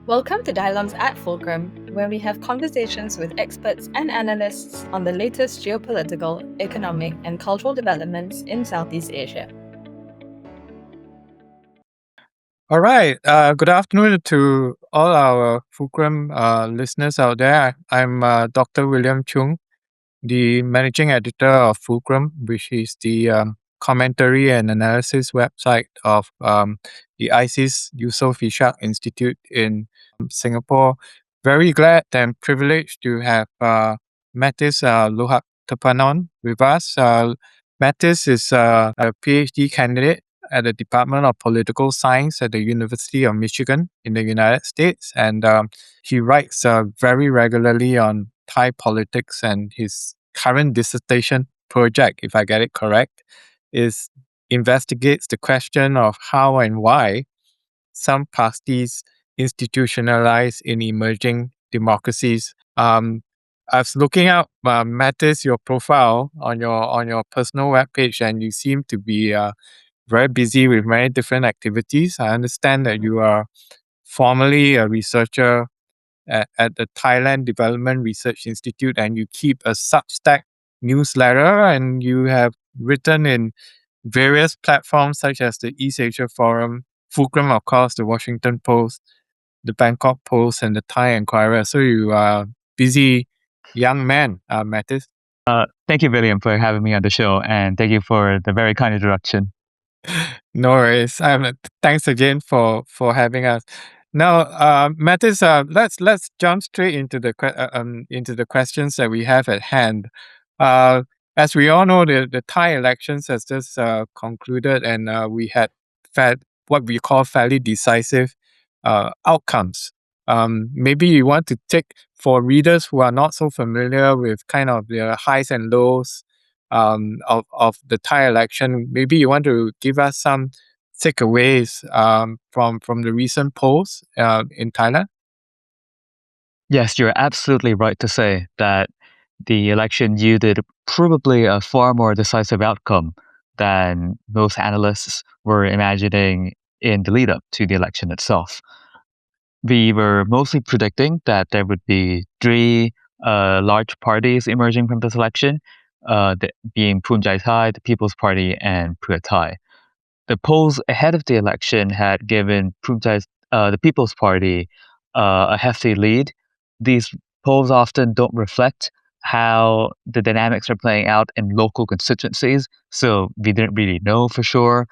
Welcome to Dialogues at Fulcrum, where we have conversations with experts and analysts on the latest geopolitical, economic, and cultural developments in Southeast Asia. All right. Good afternoon to all our Fulcrum listeners out there. I'm Dr. William Choong, the managing editor of Fulcrum, which is the commentary and analysis website of the ISIS Yusof Ishak Institute in Singapore. Very glad and privileged to have Mathis Lohatepanont with us. Mathis is a Ph.D. candidate at the Department of Political Science at the University of Michigan in the United States. And he writes very regularly on Thai politics, and his current dissertation project, if I get it correct, is investigates the question of how and why some parties institutionalize in emerging democracies. I was looking up, Mathis, your profile on your personal webpage, and you seem to be very busy with many different activities. I understand that you are formerly a researcher at the Thailand Development Research Institute, and you keep a Substack newsletter, and you have written in various platforms such as the East Asia Forum, Fulcrum, of course, the Washington Post, the Bangkok Post, and the Thai Enquirer. So you are a busy young man, Mathis. Thank you, William, for having me on the show, and thank you for the very kind introduction. No worries. Thanks again for having us. Now, Mathis, let's jump straight into the questions that we have at hand. As we all know, the Thai elections has just concluded, and we had what we call fairly decisive outcomes. Maybe you want to take, for readers who are not so familiar with kind of the highs and lows of the Thai election, maybe you want to give us some takeaways from the recent polls in Thailand? Yes, you're absolutely right to say that the election yielded probably a far more decisive outcome than most analysts were imagining in the lead up to the election itself. We were mostly predicting that there would be three large parties emerging from this election, being Bhumjaithai, the People's Party, and Pheu Thai. The polls ahead of the election had given the People's Party a hefty lead. These polls often don't reflect how the dynamics are playing out in local constituencies, so we didn't really know for sure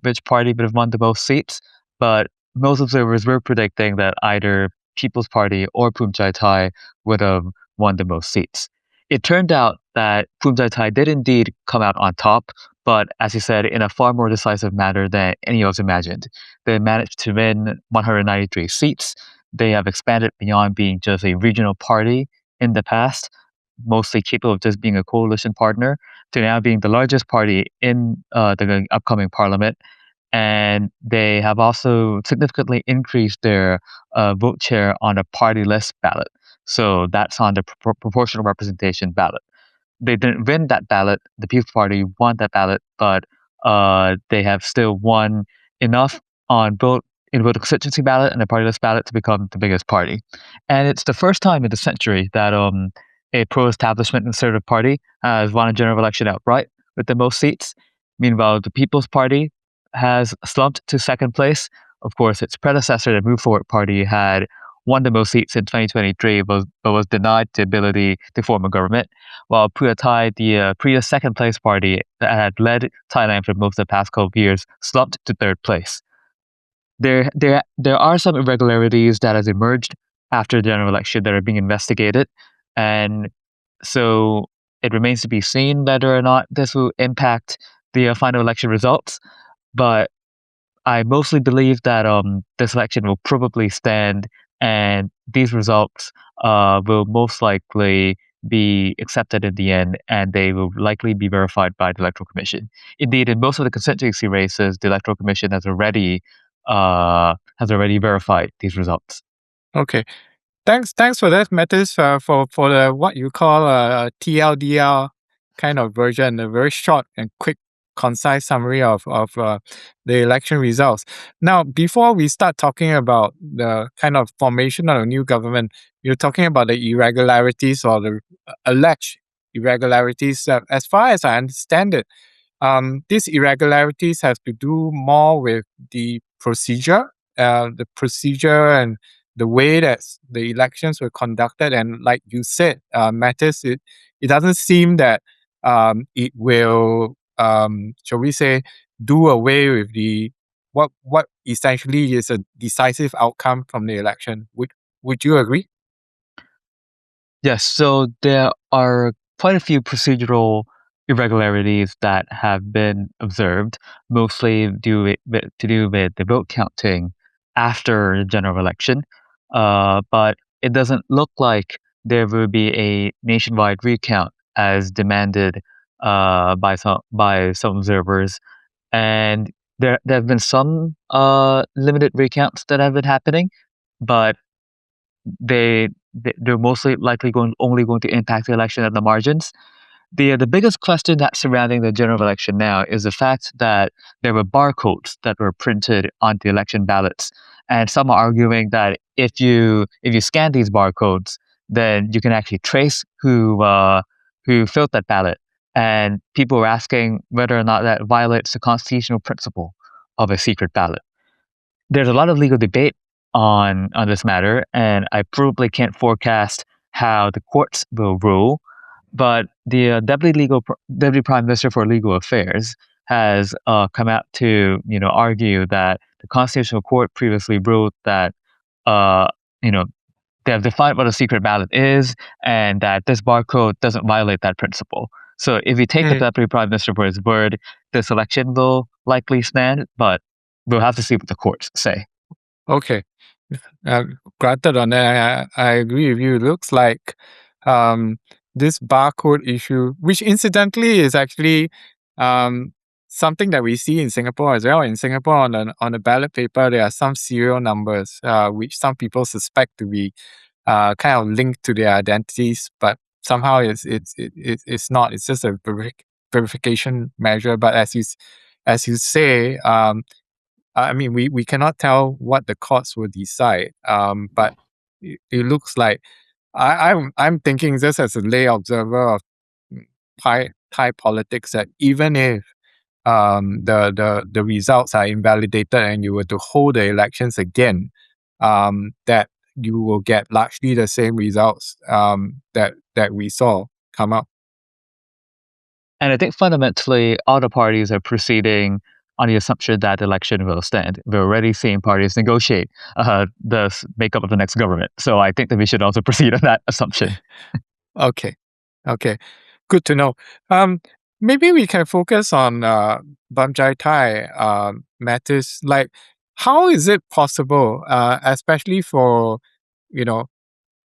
which party would have won the most seats. But most observers were predicting that either People's Party or Bhumjaithai would have won the most seats. It turned out that Bhumjaithai did indeed come out on top, but as you said, in a far more decisive manner than any of us imagined. They managed to win 193 seats. They have expanded beyond being just a regional party in the past, mostly capable of just being a coalition partner, to now being the largest party in the upcoming parliament. And they have also significantly increased their vote share on a party list ballot. So that's on the proportional representation ballot. They didn't win that ballot. The People's Party won that ballot, but they have still won enough on both the constituency ballot and the party list ballot to become the biggest party. And it's the first time in the century that a pro-establishment conservative party has won a general election outright with the most seats. Meanwhile, the People's Party has slumped to second place. Of course, its predecessor, the Move Forward Party, had won the most seats in 2023, but was denied the ability to form a government, while Pheu Thai, the previous second-place party that had led Thailand for most of the past couple of years, slumped to third place. There are some irregularities that has emerged after the general election that are being investigated, and so it remains to be seen whether or not this will impact the final election results. But I mostly believe that this election will probably stand, and these results will most likely be accepted in the end, and they will likely be verified by the Electoral Commission. Indeed, in most of the constituency races, the Electoral Commission has already verified these results. Okay. Thanks for that, Mathis, for the what you call a TLDR kind of version, a very short and quick concise summary of the election results. Now, before we start talking about the kind of formation of a new government, you're talking about the irregularities or the alleged irregularities. As far as I understand it, these irregularities have to do more with the procedure, and the way that the elections were conducted. And like you said, Mathis, it doesn't seem that it will, shall we say, do away with the what essentially is a decisive outcome from the election. Would you agree? Yes, so there are quite a few procedural irregularities that have been observed, mostly to do with the vote counting after the general election. But it doesn't look like there will be a nationwide recount as demanded by some observers. And there have been some limited recounts that have been happening, but they're mostly likely only going to impact the election at the margins. The biggest question that's surrounding the general election now is the fact that there were barcodes that were printed on the election ballots, and some are arguing that if you scan these barcodes, then you can actually trace who filled that ballot. And people are asking whether or not that violates the constitutional principle of a secret ballot. There's a lot of legal debate on this matter, and I probably can't forecast how the courts will rule. But the deputy prime minister for legal affairs has come out to argue that the constitutional court previously ruled that uh, you know they have defined what a secret ballot is, and that this barcode doesn't violate that principle. So if you take the deputy prime minister for his word, this election will likely stand, but we'll have to see what the courts say. Okay. Granted on that, I agree with you. It looks like this barcode issue, which incidentally is actually something that we see in Singapore as well. In Singapore, on the ballot paper, there are some serial numbers which some people suspect to be kind of linked to their identities, but somehow it's not. It's just a verification measure. But as you say, I mean, we cannot tell what the courts will decide. But it looks like I'm thinking just as a lay observer of Thai politics, that even if the results are invalidated and you were to hold the elections again, that you will get largely the same results that we saw come up. And I think fundamentally, all the parties are proceeding on the assumption that the election will stand. We're already seeing parties negotiate the makeup of the next government. So I think that we should also proceed on that assumption. Okay. Good to know. Maybe we can focus on Bhumjaithai, Mathis. Like, how is it possible, especially for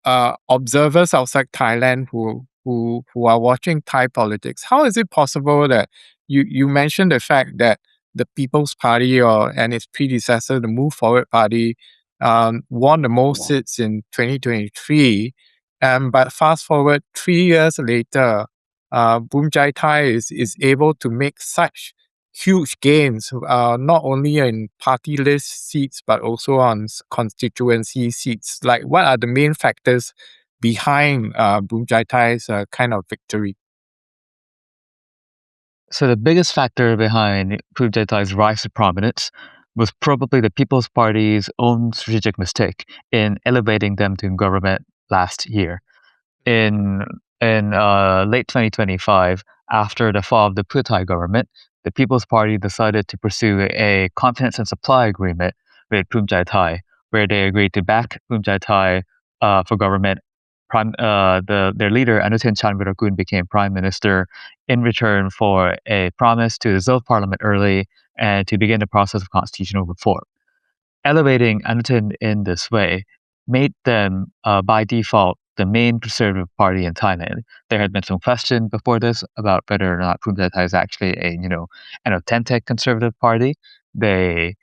observers outside Thailand who are watching Thai politics? How is it possible that you mentioned the fact that the People's Party and its predecessor, the Move Forward Party, won the most seats in 2023, but fast forward 3 years later, Bhumjaithai is able to make such huge gains, not only in party list seats but also on constituency seats. Like, what are the main factors behind Bhumjaithai's kind of victory? So the biggest factor behind Bhumjaithai's rise to prominence was probably the People's Party's own strategic mistake in elevating them to government last year. In late 2025, after the fall of the Pheu Thai government, the People's Party decided to pursue a confidence and supply agreement with Bhumjaithai, where they agreed to back Bhumjaithai for government. Their leader, Anutin Chanvirakul, became prime minister in return for a promise to dissolve parliament early and to begin the process of constitutional reform. Elevating Anutin in this way made them, by default, the main conservative party in Thailand. There had been some question before this about whether or not Bhumjaithai is actually an authentic conservative party. They,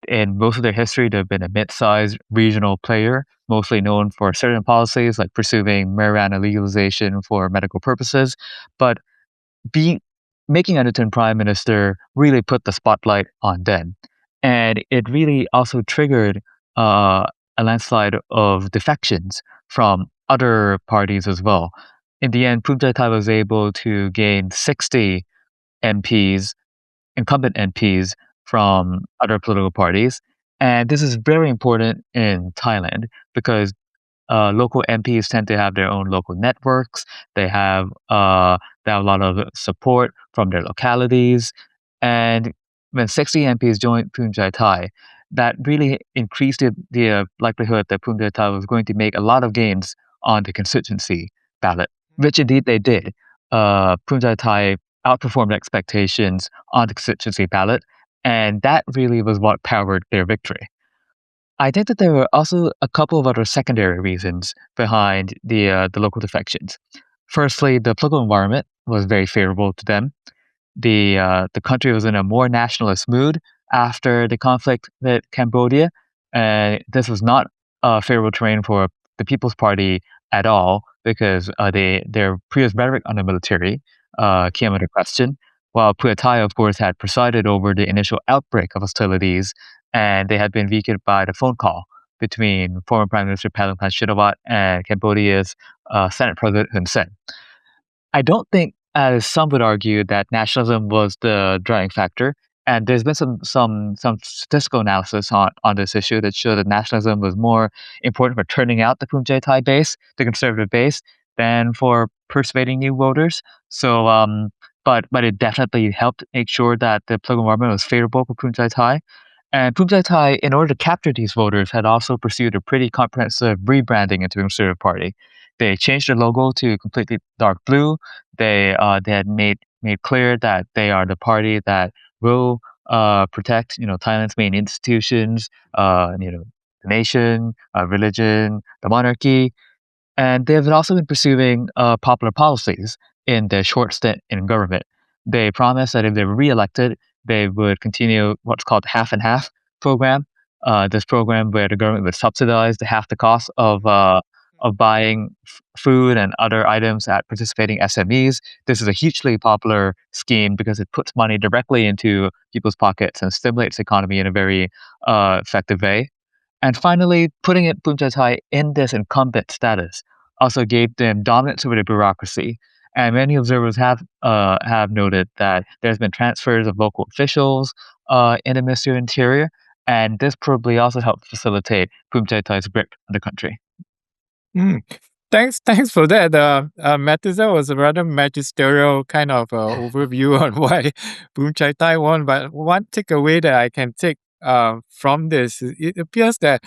in most of their history, they've been a mid-sized regional player, mostly known for certain policies like pursuing marijuana legalization for medical purposes. But being making Underton prime minister really put the spotlight on them. And it really also triggered a landslide of defections from other parties as well. In the end, Bhumjaithai was able to gain 60 MPs, incumbent MPs from other political parties. And this is very important in Thailand because local MPs tend to have their own local networks. They have a lot of support from their localities, and when 60 MPs joined Phoon that really increased the likelihood that Phoon was going to make a lot of gains on the constituency ballot, which indeed they did. Phoon outperformed expectations on the constituency ballot, and that really was what powered their victory. I think that there were also a couple of other secondary reasons behind the local defections. Firstly, the political environment was very favorable to them. The country was in a more nationalist mood after the conflict with Cambodia, and this was not favorable terrain for the People's Party at all because their previous rhetoric on the military came under question. While Pheu Thai, of course, had presided over the initial outbreak of hostilities, and they had been weakened by the phone call between former Prime Minister Palumphan Shinawatra and Cambodia's Senate President Hun Sen. I don't think, as some would argue, that nationalism was the driving factor. And there's been some statistical analysis on this issue that show that nationalism was more important for turning out the Bhumjaithai base, the conservative base, than for persuading new voters. So, but it definitely helped make sure that the political environment was favorable for Bhumjaithai. And Bhumjaithai, in order to capture these voters, had also pursued a pretty comprehensive rebranding into the Conservative Party. They changed their logo to completely dark blue. They had made clear that they are the party that will protect Thailand's main institutions, the nation, religion, the monarchy, and they have also been pursuing popular policies in their short stint in government. They promised that if they were reelected, they would continue what's called half and half program. This program where the government would subsidize the half the cost of buying food and other items at participating SMEs. This is a hugely popular scheme because it puts money directly into people's pockets and stimulates the economy in a very effective way. And finally, putting it Bhumjaithai in this incumbent status also gave them dominance over the bureaucracy. And many observers have noted that there's been transfers of local officials in the Ministry of Interior, and this probably also helped facilitate Bhumjaithai's grip on the country. Thanks for that. Mathis, that was a rather magisterial kind of overview on why Bhumjaithai won. But one takeaway that I can take from this, it appears that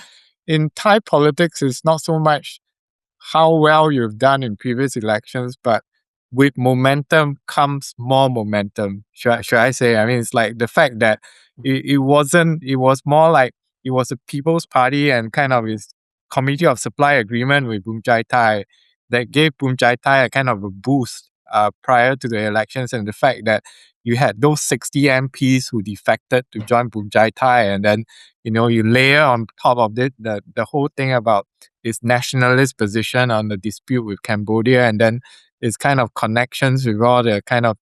in Thai politics, it's not so much how well you've done in previous elections, but with momentum comes more momentum. Should I say? I mean, it's like the fact that it was more like it was a People's Party and kind of his Committee of Supply agreement with Bhumjaithai that gave Bhumjaithai a kind of a boost prior to the elections, and the fact that you had those 60 MPs who defected to join Bhumjaithai, and then you layer on top of it the whole thing about his nationalist position on the dispute with Cambodia, and then his kind of connections with all the kind of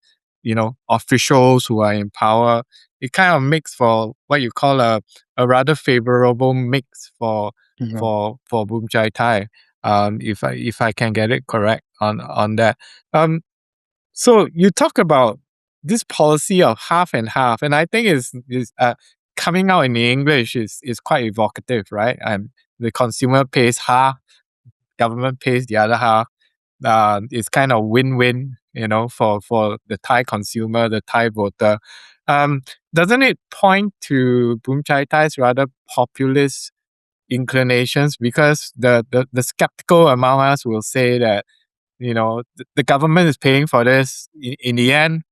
officials who are in power. It kind of makes for what you call a rather favorable mix for Bhumjaithai, if I can get it correct on that. So you talk about this policy of half and half, and I think is coming out in the English is quite evocative, right? The consumer pays half, government pays the other half. It's kind of win-win, for the Thai consumer, the Thai voter. Doesn't it point to Bhumjaithai's rather populist inclinations? Because the skeptical among us will say that the government is paying for this. In the end,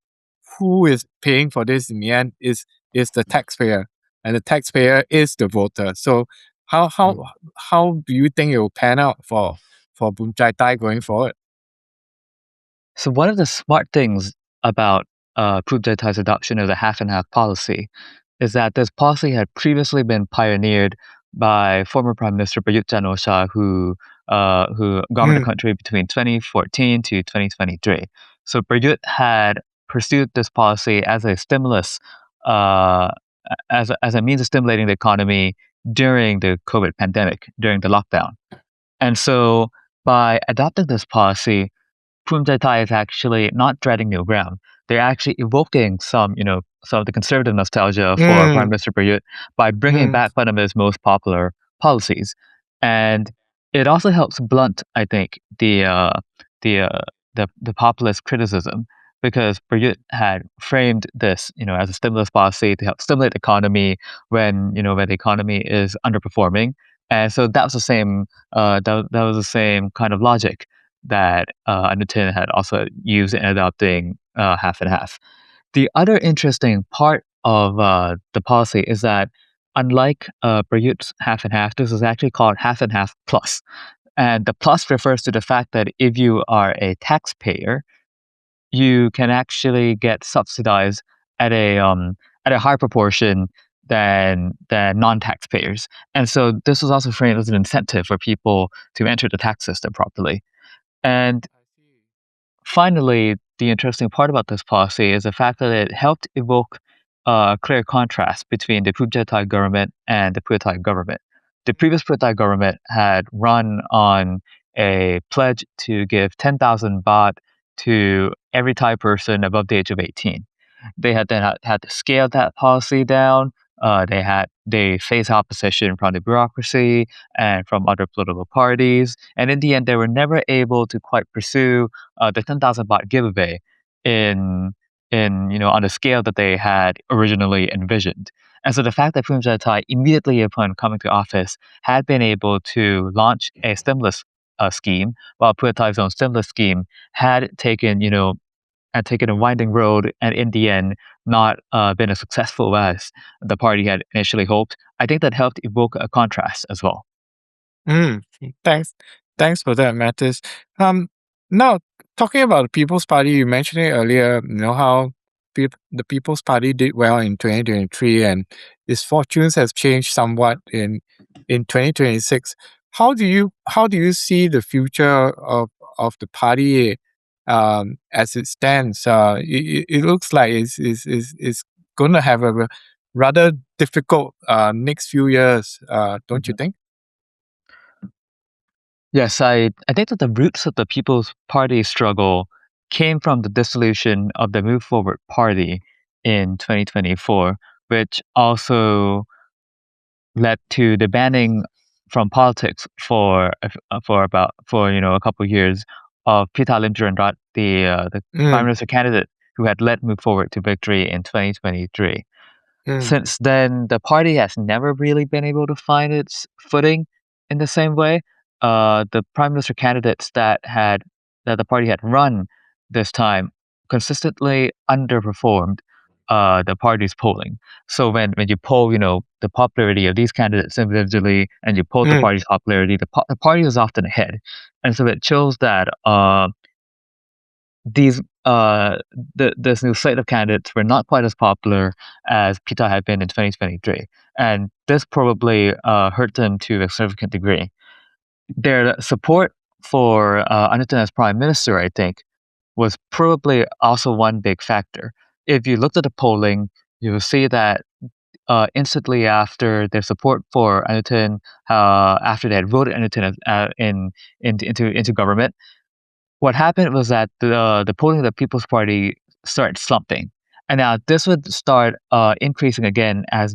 who is paying for this in the end is the taxpayer, and the taxpayer is the voter. So how do you think it will pan out for Bhumjaithai going forward? So one of the smart things about Bhumjaithai's adoption of the half and half policy is that this policy had previously been pioneered by former Prime Minister Prayut Chan-o-cha, who governed the country between 2014 to 2023. So Prayut had pursued this policy as a stimulus, uh, as a means of stimulating the economy during the COVID pandemic, during the lockdown. And so by adopting this policy, Bhumjaithai is actually not treading new ground. They're actually evoking some of the conservative nostalgia for Prime Mm, Minister Prayut by bringing mm, back one of his most popular policies, and it also helps blunt, I think, the the populist criticism because Prayut had framed this, as a stimulus policy to help stimulate the economy when the economy is underperforming, and so that was the same that was the same kind of logic that Underton had also used in adopting half and half. The other interesting part of the policy is that unlike Prayut's half and half, this is actually called half and half plus. And the plus refers to the fact that if you are a taxpayer, you can actually get subsidized at a higher proportion than non-taxpayers. And so this was also framed as an incentive for people to enter the tax system properly. And finally, the interesting part about this policy is the fact that it helped evoke a clear contrast between the Bhumjaithai government and the Pheu Thai government. The previous Pheu Thai government had run on a pledge to give 10,000 baht to every Thai person above the age of 18. They had then had to scale that policy down. They faced opposition from the bureaucracy and from other political parties, and in the end, they were never able to quite pursue the 10,000 baht giveaway in on the scale that they had originally envisioned. And so the fact that Phumjaithai immediately upon coming to office had been able to launch a stimulus scheme, while Pheu Thai's own stimulus scheme had taken had taken a winding road and in the end not been as successful as the party had initially hoped. I think that helped evoke a contrast as well. mm. Thanks for that, Mathis. Now talking about the People's Party, you mentioned it earlier. You know how the People's Party did well in 2023, and its fortunes has changed somewhat in 2026. How do you see the future of the party as it stands? It looks like it's going to have a rather difficult next few years, don't you Mhm. think? Yes, I think that the roots of the People's Party struggle came from the dissolution of the Move Forward Party in 2024, which also led to the banning from politics for a couple of years of Pita Limjaroenrat, the prime Mm, minister candidate who had led Move Forward to victory in 2023. mm, Since then, the party has never really been able to find its footing in the same way. The prime minister candidates that the party had run this time consistently underperformed the party's polling. So when you poll, the popularity of these candidates individually, and you poll the mm, party's popularity, the party is often ahead, and so it shows that these this new slate of candidates were not quite as popular as Pita had been in 2023, and this probably hurt them to a significant degree. Their support for Anutin as prime minister, I think, was probably also one big factor. If you looked at the polling, you will see that instantly after their support for Anutin, after they had voted Anutin into government, what happened was that the polling of the People's Party started slumping, and now this would start increasing again as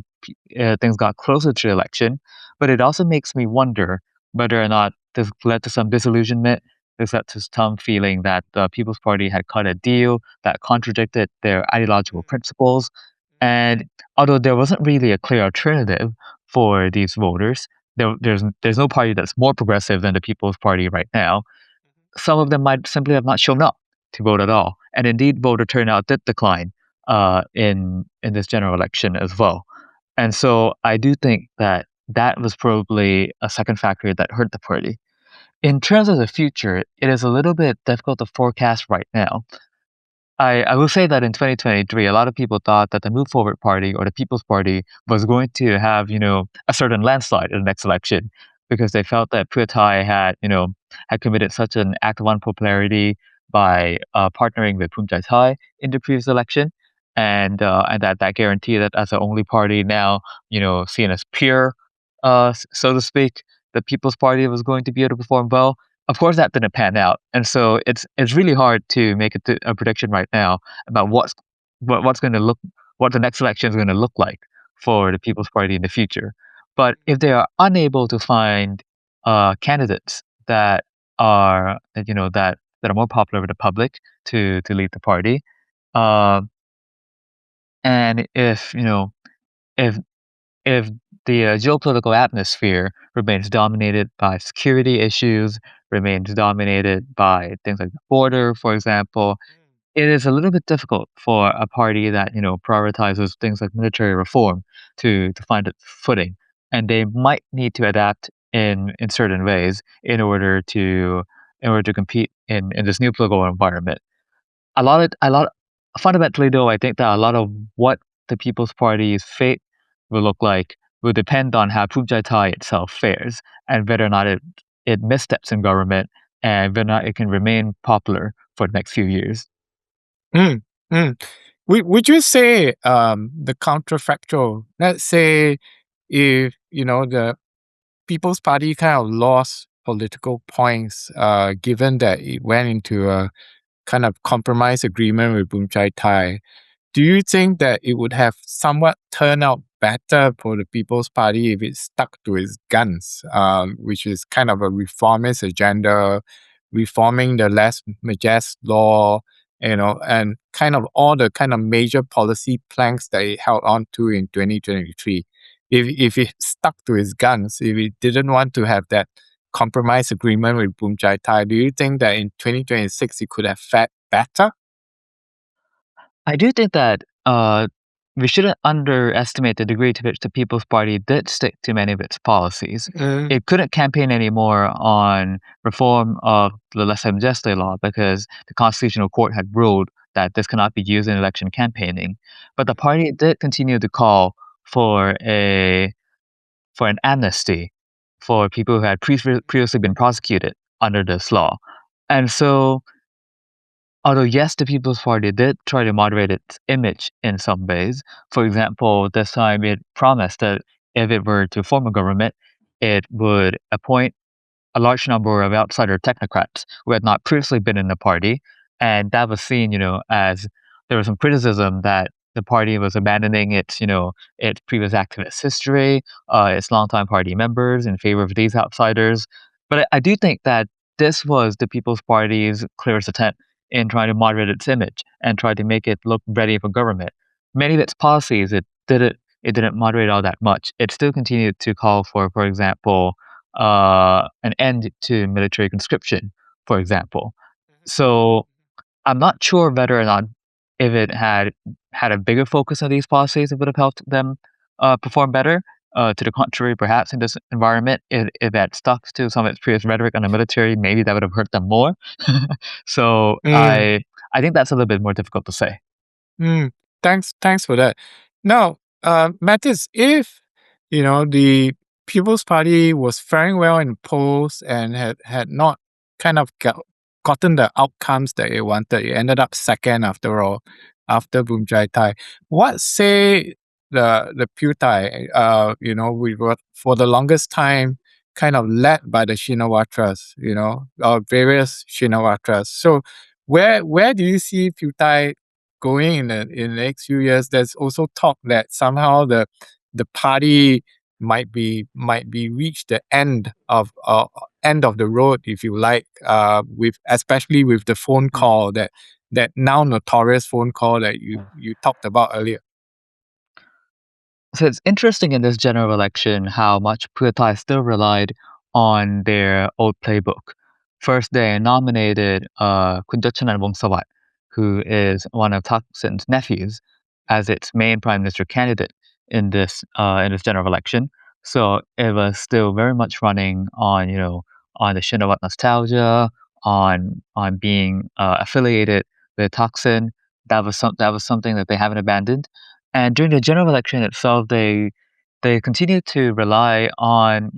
things got closer to the election. But it also makes me wonder whether or not this led to some disillusionment. This led to some feeling that the People's Party had cut a deal that contradicted their ideological principles. And although there wasn't really a clear alternative for these voters, there's no party that's more progressive than the People's Party right now. Some of them might simply have not shown up to vote at all. And indeed, voter turnout did decline in this general election as well. And so I do think that that was probably a second factor that hurt the party. In terms of the future, it is a little bit difficult to forecast right now. I will say that in 2023, a lot of people thought that the Move Forward Party or the People's Party was going to have, a certain landslide in the next election because they felt that Pheu Thai had committed such an act of unpopularity by partnering with Bhumjaithai in the previous election, and that guarantee that as the only party now, seen as pure, so to speak, the People's Party was going to be able to perform well. Of course, that didn't pan out, and so it's really hard to make a prediction right now about what's going to what the next election is going to look like for the People's Party in the future. But if they are unable to find candidates that are that are more popular with the public to lead the party, uh, and if if the geopolitical atmosphere remains dominated by security issues, remains dominated by things like the border, for example, it is a little bit difficult for a party that prioritizes things like military reform to find its footing, and they might need to adapt in certain ways in order to compete in this new political environment. A lot fundamentally though, I think that a lot of what the People's Party's fate will look like will depend on how Thai itself fares and whether or not it missteps in government and whether or not it can remain popular for the next few years. Mm, mm. Would you say the counterfactual? Let's say if the People's Party kind of lost political points, given that it went into a kind of compromise agreement with Bhumjaithai. Do you think that it would have somewhat turned out better for the People's Party if it stuck to its guns, which is kind of a reformist agenda, reforming the less majest law, and kind of all the kind of major policy planks that it held on to in 2023? If it stuck to its guns, if it didn't want to have that compromise agreement with Bhumjaithai, do you think that in 2026 it could have fared better? I do think that we shouldn't underestimate the degree to which the People's Party did stick to many of its policies. Mm, It couldn't campaign anymore on reform of the Less Majeste law because the Constitutional Court had ruled that this cannot be used in election campaigning. But the party did continue to call for a for an amnesty for people who had previously been prosecuted under this law. And so although, yes, the People's Party did try to moderate its image in some ways. For example, this time it promised that if it were to form a government, it would appoint a large number of outsider technocrats who had not previously been in the party. And that was seen, as there was some criticism that the party was abandoning its previous activist history, its longtime party members in favor of these outsiders. But I do think that this was the People's Party's clearest attempt in trying to moderate its image and try to make it look ready for government. Many of its policies, it didn't moderate all that much. It still continued to call for example, an end to military conscription, for example. So I'm not sure whether or not if it had a bigger focus on these policies, it would have helped them perform better. To the contrary, perhaps in this environment, if it had stuck to some of its previous rhetoric on the military, maybe that would have hurt them more. So mm. I think that's a little bit more difficult to say. Mm, thanks for that. Now, Mathis, if the People's Party was faring well in polls and had not kind of gotten the outcomes that it wanted, it ended up second after all, after Bhumjaithai. What say the Pheu Thai? We were for the longest time kind of led by the Shinawatras, or various Shinawatras. So where do you see Pheu Thai going in the next few years? There's also talk that somehow the party might be reached the end of the road, if you like, with especially with the phone call that now notorious phone call that you talked about earlier. So it's interesting in this general election how much Pheu Thai still relied on their old playbook. First, they nominated Kunjachanan Wongsavat, who is one of Thaksin's nephews, as its main prime minister candidate in this general election. So it was still very much running on on the Shinawat nostalgia, on being affiliated with Thaksin. That was something that they haven't abandoned. And during the general election itself, they continued to rely on,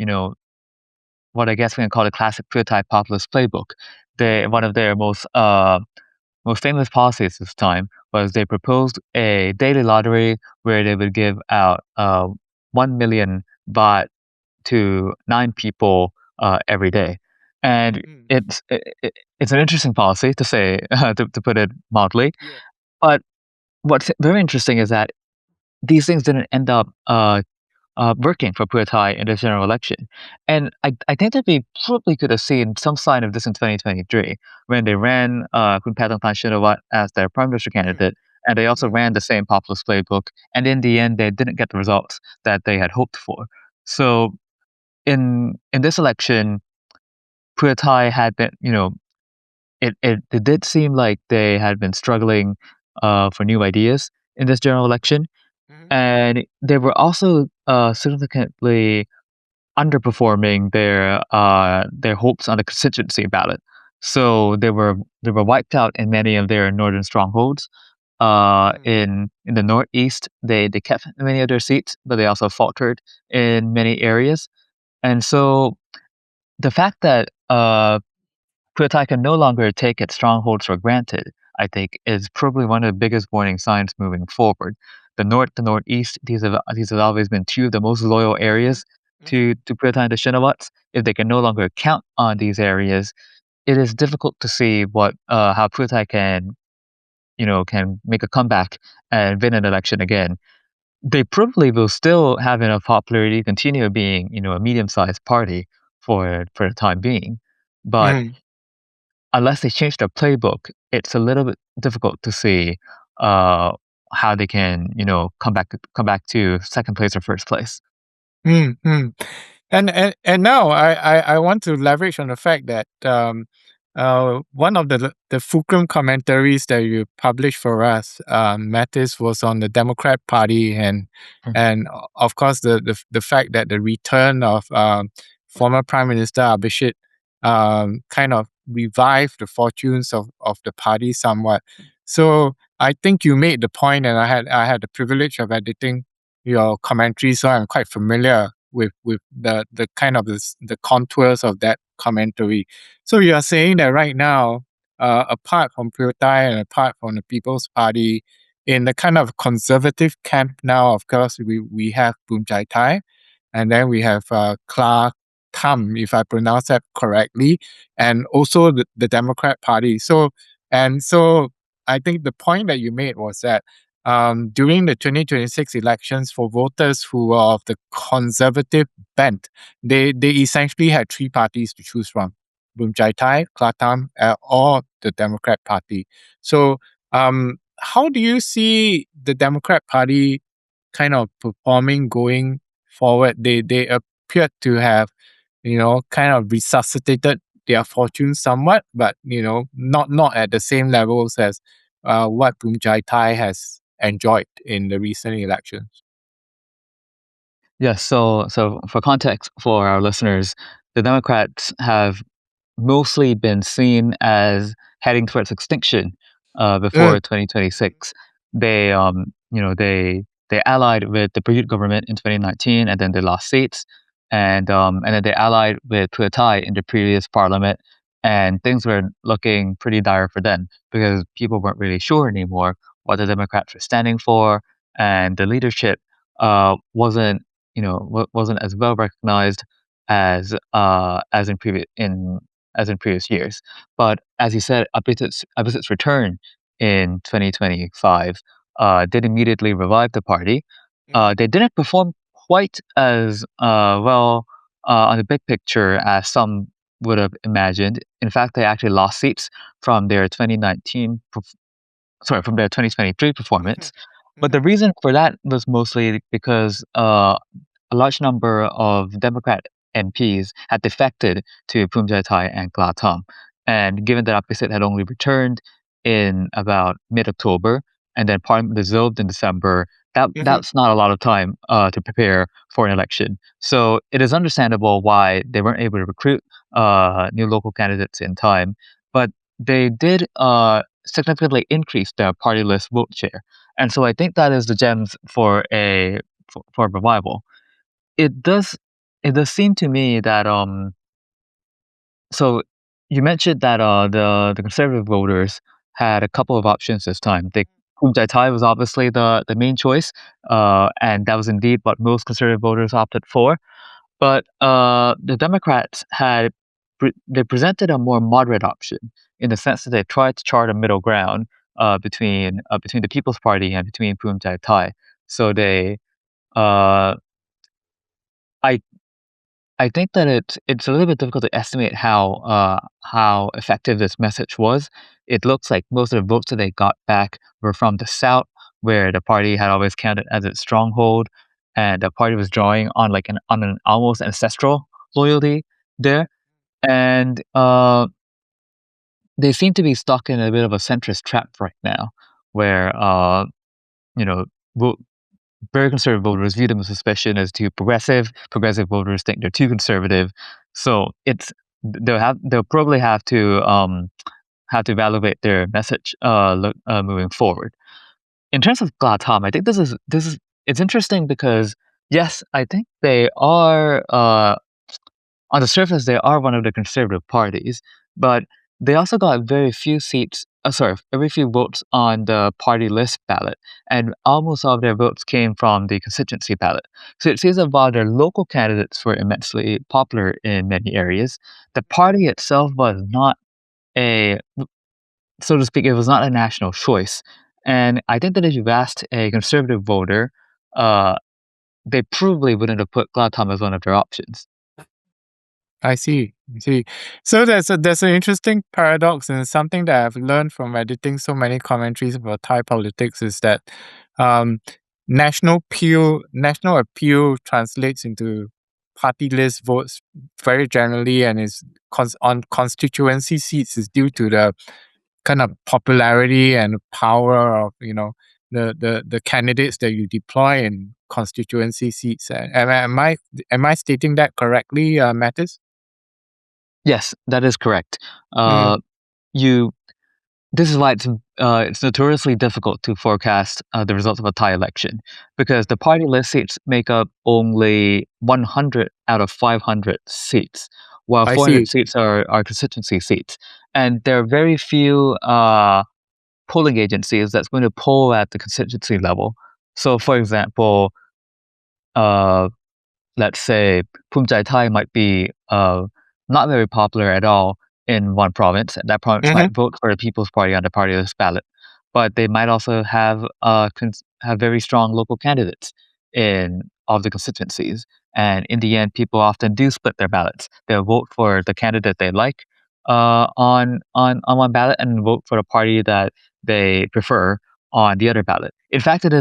what I guess we can call the classic Pheu Thai populist playbook. one of their most famous policies this time was they proposed a daily lottery where they would give out 1 million baht to 9 people every day, and Mm. it's an interesting policy to say to put it mildly. Yeah. But what's very interesting is that these things didn't end up working for Pheu Thai in this general election. And I think that we probably could have seen some sign of this in 2023 when they ran Khun Pathongpan Shinawat as their prime minister Mm. candidate, and they also Mm. ran the same populist playbook. And in the end, they didn't get the results that they had hoped for. So in this election, Pheu Thai had been, it did seem like they had been struggling for new ideas in this general election, Mhm. and they were also significantly underperforming their hopes on the constituency ballot. So they were wiped out in many of their northern strongholds. Mm. In the northeast, they kept many of their seats, but they also faltered in many areas. And so the fact that Pheu Thai can no longer take its strongholds for granted, I think, is probably one of the biggest warning signs moving forward. The north, the northeast, these have always been two of the most loyal Mhm. areas Mhm. to Pheu Thai and the Shinawats. If they can no longer count on these areas, it is difficult to see what how Pheu Thai can make a comeback and win an election again. They probably will still have enough popularity to continue being a medium-sized party for the time being, but Mm. unless they change their playbook, it's a little bit difficult to see uh, how they can, come back to second place or first place. Mm. Mm. And now I want to leverage on the fact that one of the Fulcrum commentaries that you published for us, Mathis, was on the Democrat Party, and of course the fact that the return of former Prime Minister Abhishek kind of revived the fortunes of the party somewhat. So I think you made the point, and I had the privilege of editing your commentary, so I'm quite familiar with the kind of the contours of that commentary. So you are saying that right now, apart from Pheu Thai and apart from the People's Party, in the kind of conservative camp now, of course, we have Bhumjaithai, and then we have Kla Tham, if I pronounce that correctly, and also the Democrat Party. So I think the point that you made was that during the 2026 elections, for voters who are of the conservative bent, they essentially had three parties to choose from: Bhumjaithai, Klatam, or the Democrat Party. So, how do you see the Democrat Party kind of performing going forward? They appear to have, kind of resuscitated their fortune somewhat, but not at the same levels as what Bhumjaithai has enjoyed in the recent elections. Yes, so for context for our listeners, the Democrats have mostly been seen as heading towards extinction Mm. before 2026. They allied with the Previous government in 2019, and then they lost seats, and then they allied with Pheu Thai in the previous parliament, and things were looking pretty dire for them because people weren't really sure anymore what the Democrats were standing for, and the leadership wasn't as well recognized as in previous years. But as you said, Abhisit's return in 2025 did immediately revive the party. Mm. They didn't perform quite as well on the big picture as some would have imagined. In fact, they actually lost seats from their 2023 performance. Mhm. But the Mhm. reason for that was mostly because a large number of Democrat MPs had defected to Bhumjaithai and Klatam. And given that opposite had only returned in about mid-October, and then Parliament dissolved in December, Mhm. that's not a lot of time to prepare for an election. So it is understandable why they weren't able to recruit new local candidates in time. But they did significantly increase their party list vote share. And so I think that is the gems for revival. It does it does seem to me that so you mentioned that the conservative voters had a couple of options this time. Bhumjaithai was obviously the main choice, and that was indeed what most conservative voters opted for. But the Democrats they presented a more moderate option in the sense that they tried to chart a middle ground between the People's Party and between Bhumjaithai. So uh, I I think that it's a little bit difficult to estimate how effective this message was. It looks like most of the votes that they got back were from the South, where the party had always counted as its stronghold, and the party was drawing on an almost ancestral loyalty there. And they seem to be stuck in a bit of a centrist trap right now, where you know vo- very conservative voters view them with suspicion as too progressive. Progressive voters think they're too conservative. So they'll probably have to evaluate their message moving forward. In terms of Glatam, I think this is it's interesting because yes, I think they are on the surface they are one of the conservative parties, but they also got very few seats. Very few votes on the party list ballot, and almost all of their votes came from the constituency ballot. So it seems that while their local candidates were immensely popular in many areas, the party itself was not a, so to speak, it was not a national choice. And I think that if you've asked a conservative voter, uh, they probably wouldn't have put Glatam as one of their options. I see. I see. So there's an interesting paradox, and something that I've learned from editing so many commentaries about Thai politics is that um, national appeal translates into party list votes very generally, and is on constituency seats is due to the kind of popularity and power of the candidates that you deploy in constituency seats. Am I stating that correctly, Mathis? Yes, that is correct. Mm, You This is why it's notoriously difficult to forecast the results of a Thai election, because the party list seats make up only 100 out of 500 seats, while I 400 see. seats are constituency seats, and there are very few polling agencies that's going to poll at the constituency level. So, for example, uh, let's say Bhumjaithai might be not very popular at all in one province, and that province Mm-hmm. might vote for the People's Party on the party list ballot. But they might also have very strong local candidates in all of the constituencies. And in the end, people often do split their ballots. They'll vote for the candidate they like on one ballot, and vote for the party that they prefer on the other ballot. In fact, it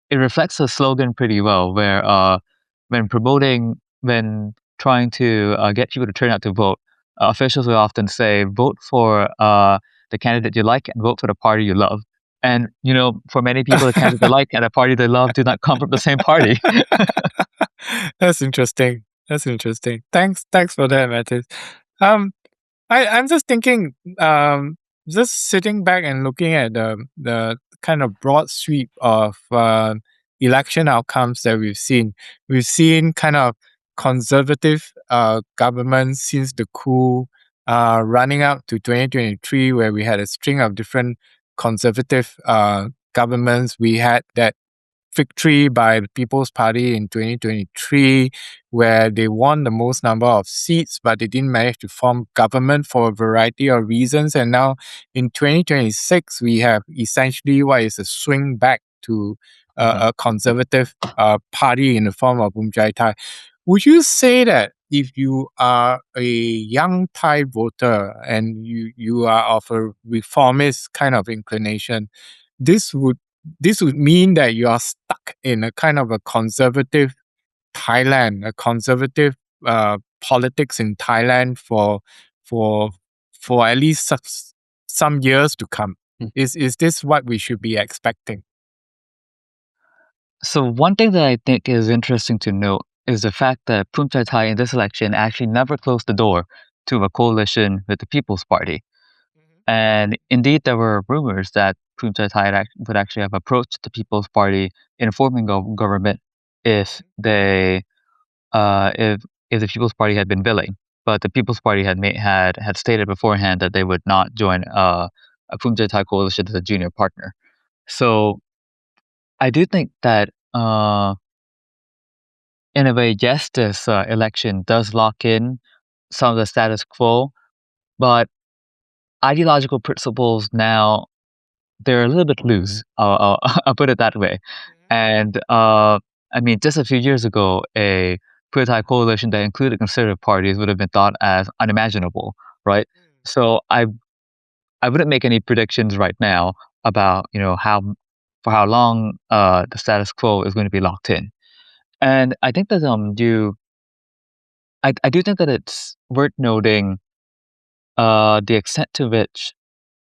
it reflects the slogan pretty well, where when trying to get people to turn out to vote, officials will often say, "Vote for the candidate you like and vote for the party you love." And for many people, the candidate they like and the party they love do not come from the same party. That's interesting. That's interesting. Thanks for that, Mathis. Um, I'm just thinking, just sitting back and looking at the kind of broad sweep of election outcomes that we've seen. We've seen kind of conservative governments since the coup, running up to 2023, where we had a string of different conservative governments. We had that victory by the People's Party in 2023, where they won the most number of seats, but they didn't manage to form government for a variety of reasons. And now in 2026, we have essentially what is a swing back to a conservative party in the form of Bhumjaithai. Would you say that if you are a young Thai voter and you are of a reformist kind of inclination, this would this would mean that you are stuck in a kind of a conservative Thailand, a conservative politics in Thailand for for at least some years to come. Is this what we should be expecting? So one thing that I think is interesting to note is the fact that Phumjaithai in this election actually never closed the door to a coalition with the People's Party. And indeed, there were rumors that Phumjaithai would actually have approached the People's Party in forming a government if they if the People's Party had been willing. but the People's Party had stated beforehand that they would not join a Bhumjaithai coalition as a junior partner. So I do think that in a way, yes, this election does lock in some of the status quo, but ideological principles now they're a little bit loose. I'll put it that way. And I mean, just a few years ago, a Pheu Thai coalition that included conservative parties would have been thought as unimaginable, right? So I wouldn't make any predictions right now about how long the status quo is going to be locked in. And I think that I do think that it's worth noting the extent to which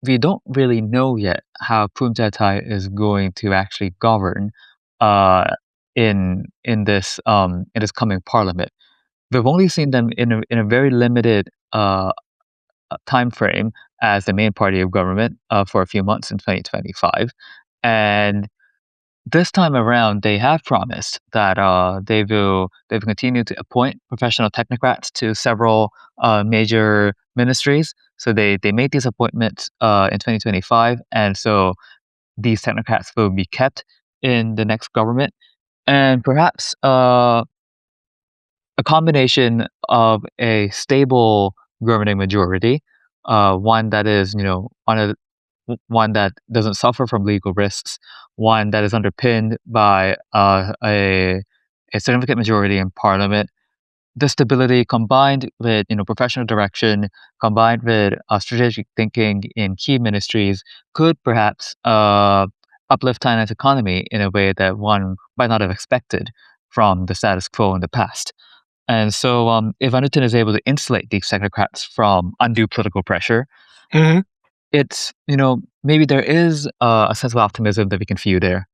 we don't really know yet how Bhumjaithai is going to actually govern uh, in this coming parliament. We've only seen them in a very limited time frame as the main party of government for a few months in 2025, and this time around, they have promised that they will continue to appoint professional technocrats to several major ministries. So they made these appointments in 2025, and so these technocrats will be kept in the next government, and perhaps a combination of a stable governing majority, one that is one that doesn't suffer from legal risks, one that is underpinned by a significant majority in parliament. The stability combined with professional direction, combined with strategic thinking in key ministries, could perhaps uplift Thailand's economy in a way that one might not have expected from the status quo in the past. And so, if Anutin is able to insulate these technocrats from undue political pressure, Mm-hmm. it's maybe there is a sense of optimism that we can feel there.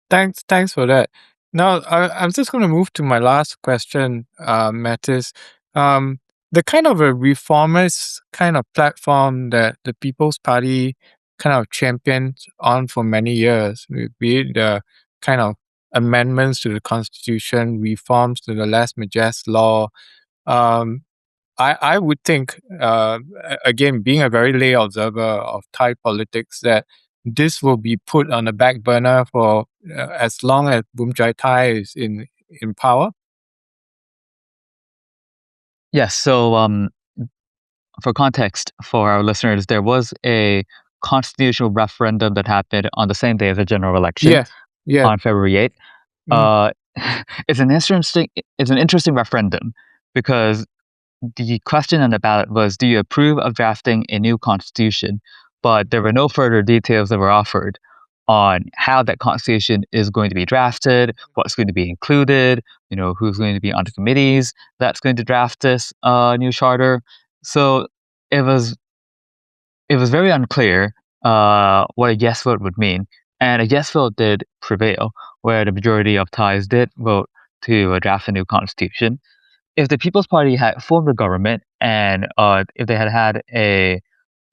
Thanks for that. Now, I'm just going to move to my last question, Mathis. The kind of a reformist kind of platform that the People's Party kind of championed on for many years, be it the kind of amendments to the Constitution, reforms to the last majest law. I would think, again, being a very lay observer of Thai politics, that this will be put on the back burner for as long as Bhumjaithai is in power. Yes. So, for context for our listeners, there was a constitutional referendum that happened on the same day as the general election Yeah. on February 8th. It's an interesting referendum because the question on the ballot was, do you approve of drafting a new constitution? But there were no further details that were offered on how that constitution is going to be drafted, what's going to be included, who's going to be on the committees that's going to draft this new charter. So it was very unclear what a yes vote would mean. And a yes vote did prevail, where the majority of Thais did vote to draft a new constitution. If the People's Party had formed a government and if they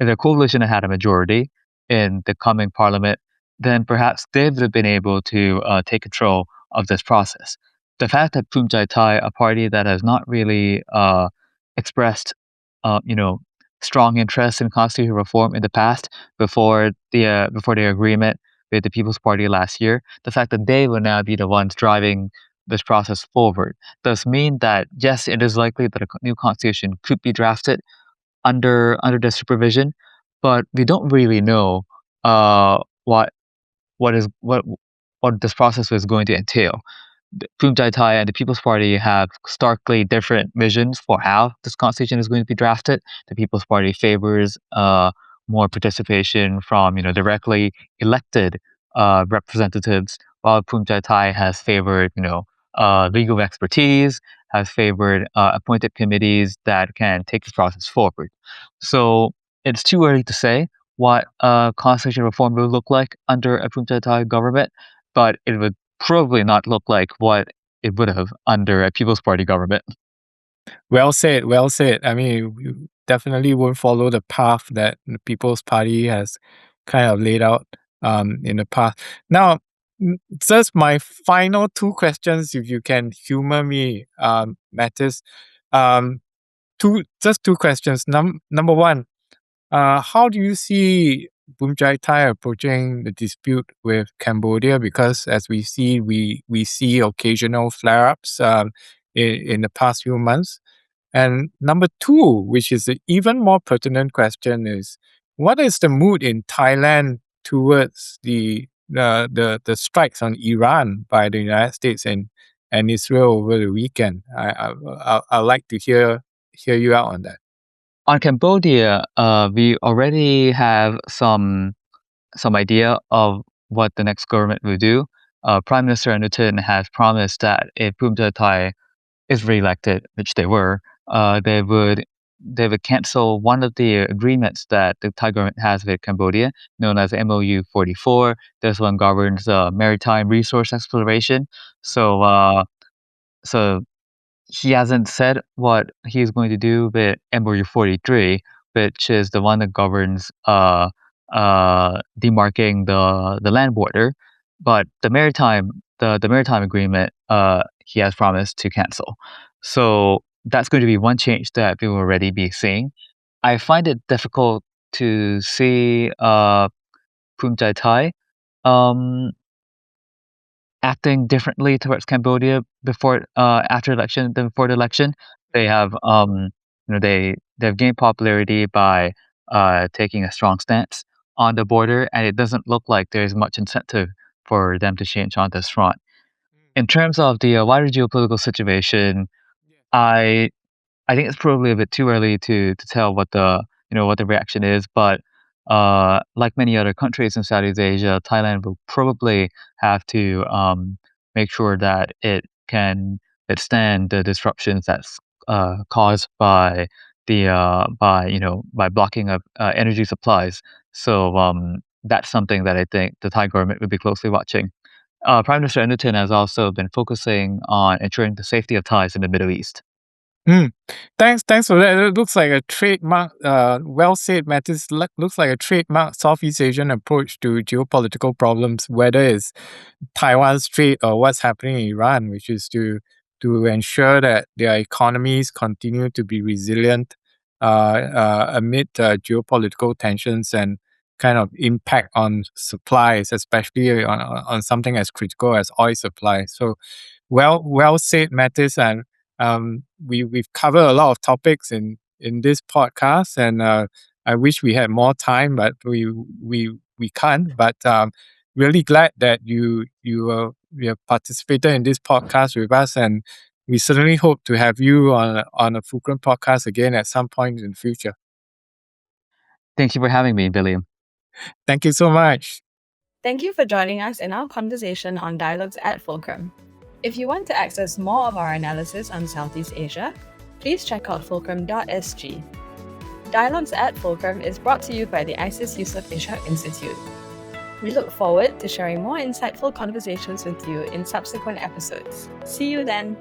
if their coalition had had a majority in the coming parliament, then perhaps they would have been able to take control of this process. The fact that Bhumjaithai, a party that has not really expressed, you know, strong interest in constitutional reform in the past before their agreement with the People's Party last year, the fact that they will now be the ones driving this process forward does mean that yes, it is likely that a new constitution could be drafted under their supervision, but we don't really know uh, what what this process was going to entail. Bhumjaithai and the People's Party have starkly different visions for how this constitution is going to be drafted. The People's Party favors more participation from directly elected representatives, while Bhumjaithai has favored legal expertise, has favored appointed committees that can take the process forward. So it's too early to say what constitutional reform will look like under a Bhumjaithai government, but it would probably not look like what it would have under a People's Party government. Well said. I mean, we definitely won't follow the path that the People's Party has kind of laid out in the past. Now, just my final two questions, if you can humor me, Mathis. Two questions. Number one, how do you see Bhumjaithai approaching the dispute with Cambodia? Because as we see occasional flare-ups in the past few months. And number two, which is an even more pertinent question, is what is the mood in Thailand towards the strikes on Iran by the United States and Israel over the weekend? I'd like to hear you out on that. On Cambodia, we already have some idea of what the next government will do. Prime Minister Anutin has promised that if Bhumjaithai is re-elected, which they were, they would cancel one of the agreements that the Thai government has with Cambodia, known as MOU 44. This one governs maritime resource exploration. So he hasn't said what he's going to do with MOU 43, which is the one that governs demarking the land border. But the maritime agreement he has promised to cancel. So that's going to be one change that we will already be seeing. I find it difficult to see Phuumjaitai acting differently towards Cambodia after election than before the election. They have they've gained popularity by taking a strong stance on the border, and it doesn't look like there's much incentive for them to change on this front. In terms of the wider geopolitical situation, I think it's probably a bit too early to tell what the reaction is, but like many other countries in Southeast Asia, Thailand will probably have to make sure that it can withstand the disruptions that's caused by by blocking of energy supplies. So that's something that I think the Thai government will be closely watching. Prime Minister Anutin has also been focusing on ensuring the safety of Thais in the Middle East. Thanks for that. It looks like a trademark, well said, Mathis. Looks like a trademark Southeast Asian approach to geopolitical problems, whether it's Taiwan Strait or what's happening in Iran, which is to ensure that their economies continue to be resilient amid geopolitical tensions and kind of impact on supplies, especially on something as critical as oil supply. So, well said, Mathis, and we've covered a lot of topics in this podcast, and I wish we had more time, but we can't. But really glad that you have participated in this podcast with us, and we certainly hope to have you on a Fulcrum podcast again at some point in the future. Thank you for having me, William. Thank you so much. Thank you for joining us in our conversation on Dialogues at Fulcrum. If you want to access more of our analysis on Southeast Asia, please check out fulcrum.sg. Dialogues at Fulcrum is brought to you by the Isis Yusof Ishak Institute. We look forward to sharing more insightful conversations with you in subsequent episodes. See you then!